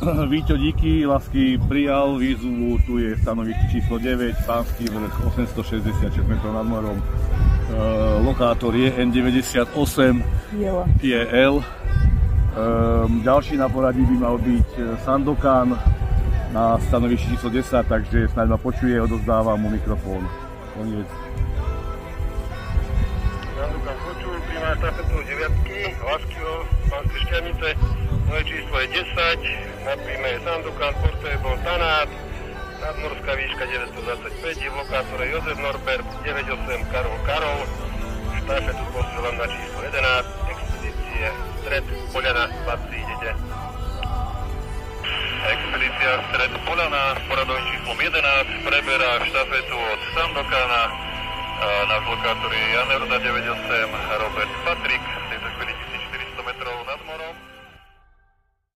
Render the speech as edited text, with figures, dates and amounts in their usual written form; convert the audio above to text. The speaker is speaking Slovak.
Víťo, díky, lasky prijal výzvu, tu je stanovište číslo 9, Pánsky vrch, 866 metrov nad morom. Lokátor je N98 JL. Ďalší na poradí by mal byť Sandokan na stanovišti číslo 10, takže snáď ma počuje, odovzdávam mu mikrofón. Koniec. Sandokan počul, príjma štafetu 9, Laskivo, Pánske Šťanice, moje číslo je 10, na príjme je Sandokan, Portable Tanát, nadmorská výška 925, je v lokátore Jozef Norbert, 98 Karol, štafetu posielam na číslo 11, expedície Stred Poľana, Batci, idete. Expedícia Stred Poľana s poradovým číslom 11 preberá štafetu od Sandokana, na lokátori Jan Erda 98, Robert Patrik, v tejto chvíli 1400 metrov nad